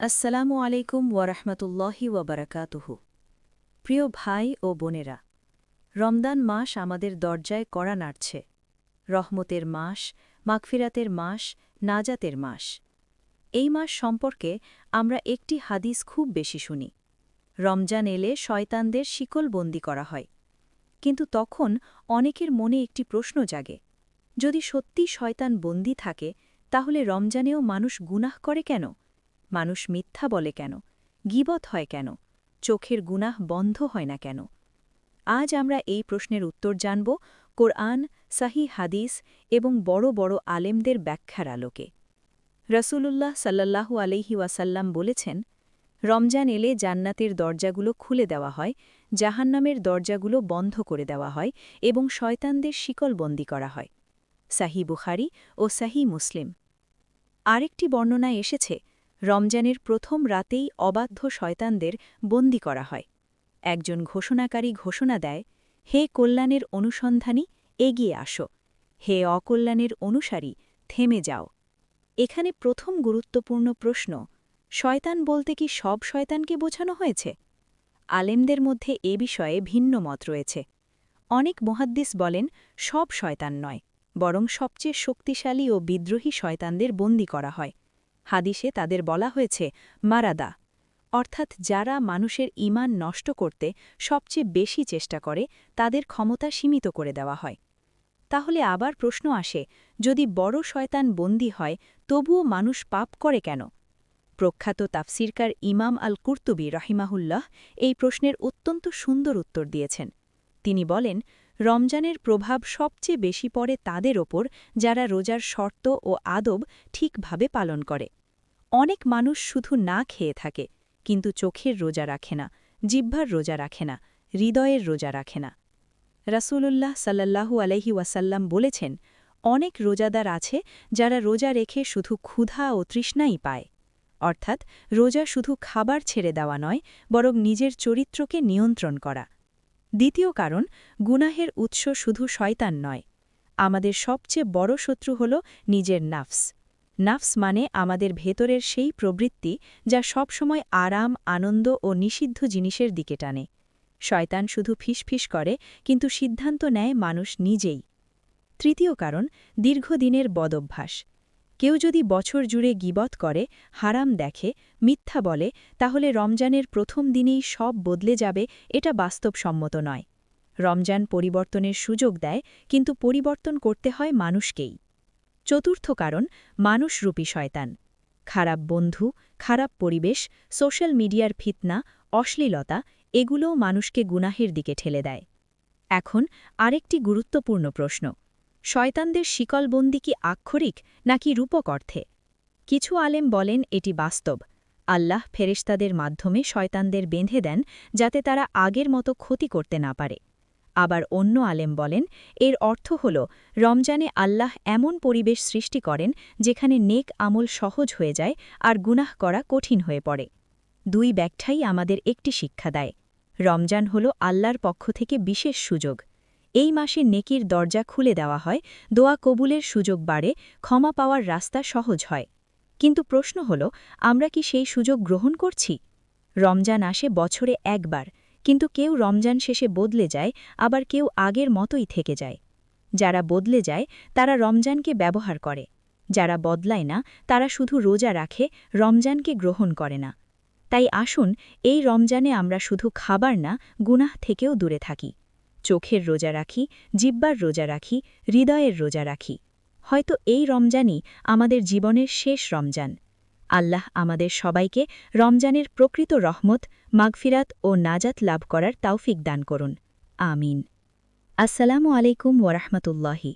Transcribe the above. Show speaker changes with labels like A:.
A: আসসালামু আলাইকুম ওয়ারহমতুল্লাহি ওয়াবারাকাতুহু। প্রিয় ভাই ও বোনেরা, রমদান মাস আমাদের দরজায় কড়া নাড়ছে। রহমতের মাস, মাগফিরাতের মাস, নাজাতের মাস। এই মাস সম্পর্কে আমরা একটি হাদিস খুব বেশি শুনি। রমজান এলে শয়তানদের শিকলবন্দি করা হয়। কিন্তু তখন অনেকের মনে একটি প্রশ্ন জাগে, যদি সত্যি শয়তান বন্দী থাকে, তাহলে রমজানেও মানুষ গুনাহ করে কেন? মানুষ মিথ্যা বলে কেন? গীবত হয় কেন? চোখের গুনাহ বন্ধ হয় না কেন? আজ আমরা এই প্রশ্নের উত্তর জানব কোরআন, সাহি হাদিস এবং বড় বড় আলেমদের ব্যাখ্যার আলোকে। রসূলুল্লাহ সাল্লাল্লাহু আলাইহি ওয়াসাল্লাম বলেছেন, রমজান এলে জান্নাতের দরজাগুলো খুলে দেওয়া হয়, জাহান্নামের দরজাগুলো বন্ধ করে দেওয়া হয় এবং শয়তানদের শিকলবন্দি করা হয়। সাহি বুখারী ও সাহি মুসলিম। আরেকটি বর্ণনায় এসেছে, রমজানের প্রথম রাতেই অবাধ্য শয়তানদের বন্দী করা হয়। একজন ঘোষণাকারী ঘোষণা দেয়, হে কল্যাণের অনুসন্ধানী, এগিয়ে আসো। হে অকল্যাণের অনুসারী, থেমে যাও। এখানে প্রথম গুরুত্বপূর্ণ প্রশ্ন, শয়তান বলতে কি সব শয়তানকে বোঝানো হয়েছে? আলেমদের মধ্যে এ বিষয়ে ভিন্ন মত রয়েছে। অনেক মুহাদ্দিস বলেন, সব শয়তান নয়, বরং সবচেয়ে শক্তিশালী ও বিদ্রোহী শয়তানদের বন্দী করা হয়। হাদিসে তাদের বলা হয়েছে মারাদা, অর্থাৎ যারা মানুষের ঈমান নষ্ট করতে সবচেয়ে বেশি চেষ্টা করে, তাদের ক্ষমতা সীমিত করে দেওয়া হয়। তাহলে আবার প্রশ্ন আসে, যদি বড় শয়তান বন্দী হয়, তবুও মানুষ পাপ করে কেন? প্রখ্যাত তাফসিরকার ইমাম আল কুর্তুবী রহিমাহুল্লাহ এই প্রশ্নের অত্যন্ত সুন্দর উত্তর দিয়েছেন। তিনি বলেন, রমজানের প্রভাব সবচেয়ে বেশি পড়ে তাদের ওপর যারা রোজার শর্ত ও আদব ঠিকভাবে পালন করে। অনেক মানুষ শুধু না খেয়ে থাকে, কিন্তু চোখের রোজা রাখে না, জিহ্বার রোজা রাখে না, হৃদয়ের রোজা রাখে না। রাসূলুল্লাহ সাল্লাল্লাহু আলাইহি ওয়াসাল্লাম বলেছেন, অনেক রোজাদার আছে যারা রোজা রেখে শুধু ক্ষুধা ও তৃষ্ণাই পায়। অর্থাৎ রোজা শুধু খাবার ছেড়ে দেওয়া নয়, বরং নিজের চরিত্রকে নিয়ন্ত্রণ করা। দ্বিতীয় কারণ, গুনাহের উৎস শুধু শয়তান নয়। আমাদের সবচেয়ে বড় শত্রু হল নিজের নাফস। নাফস মানে আমাদের ভেতরের সেই প্রবৃত্তি যা সবসময় আরাম, আনন্দ ও নিষিদ্ধ জিনিসের দিকে টানে। শয়তান শুধু ফিসফিস করে, কিন্তু সিদ্ধান্ত নেয় মানুষ নিজেই। তৃতীয় কারণ, দীর্ঘদিনের বদভ্যাস। কেউ যদি বছর জুড়ে গীবত করে, হারাম দেখে, মিথ্যা বলে, তাহলে রমজানের প্রথম দিনেই সব বদলে যাবে, এটা বাস্তবসম্মত নয়। রমজান পরিবর্তনের সুযোগ দেয়, কিন্তু পরিবর্তন করতে হয় মানুষকেই। চতুর্থ কারণ, মানুষরূপী শয়তান। খারাপ বন্ধু, খারাপ পরিবেশ, সোশ্যাল মিডিয়ার ফিতনা, অশ্লীলতা, এগুলোও মানুষকে গুনাহের দিকে ঠেলে দেয়। এখন আরেকটি গুরুত্বপূর্ণ প্রশ্ন, শয়তানদের শিকলবন্দি কি আক্ষরিক নাকি রূপক অর্থে? কিছু আলেম বলেন এটি বাস্তব। আল্লাহ ফেরেশতাদের মাধ্যমে শয়তানদের বেঁধে দেন, যাতে তারা আগের মতো ক্ষতি করতে না পারে। আবার অন্য আলেম বলেন, এর অর্থ হল রমজানে আল্লাহ এমন পরিবেশ সৃষ্টি করেন যেখানে নেক আমল সহজ হয়ে যায় আর গুনাহ করা কঠিন হয়ে পড়ে। দুই ব্যাখ্যাই আমাদের একটি শিক্ষা দেয়, রমজান হল আল্লাহর পক্ষ থেকে বিশেষ সুযোগ। এই মাসে নেকির দরজা খুলে দেওয়া হয়, দোয়া কবুলের সুযোগ বাড়ে, ক্ষমা পাওয়ার রাস্তা সহজ হয়। কিন্তু প্রশ্ন হল, আমরা কি সেই সুযোগ গ্রহণ করছি? রমজান আসে বছরে একবার, কিন্তু কেউ রমজান শেষে বদলে যায়, আবার কেউ আগের মতোই থেকে যায়। যারা বদলে যায় তারা রমজানকে ব্যবহার করে, যারা বদলায় না তারা শুধু রোজা রাখে, রমজানকে গ্রহণ করে না। তাই আসুন, এই রমজানে আমরা শুধু খাবার না, গুনাহ থেকেও দূরে থাকি। চোখের রোজা রাখি, জিহ্বার রোজা রাখি, হৃদয়ের রোজা রাখি। হয়তো এই রমজানই আমাদের জীবনের শেষ রমজান। আল্লাহ আমাদের সবাইকে রমজানের প্রকৃত রহমত, মাগফিরাত ও নাজাত লাভ করার তৌফিক দান করুন। আমিন। আসসালামু আলাইকুম ওয়া রাহমাতুল্লাহি।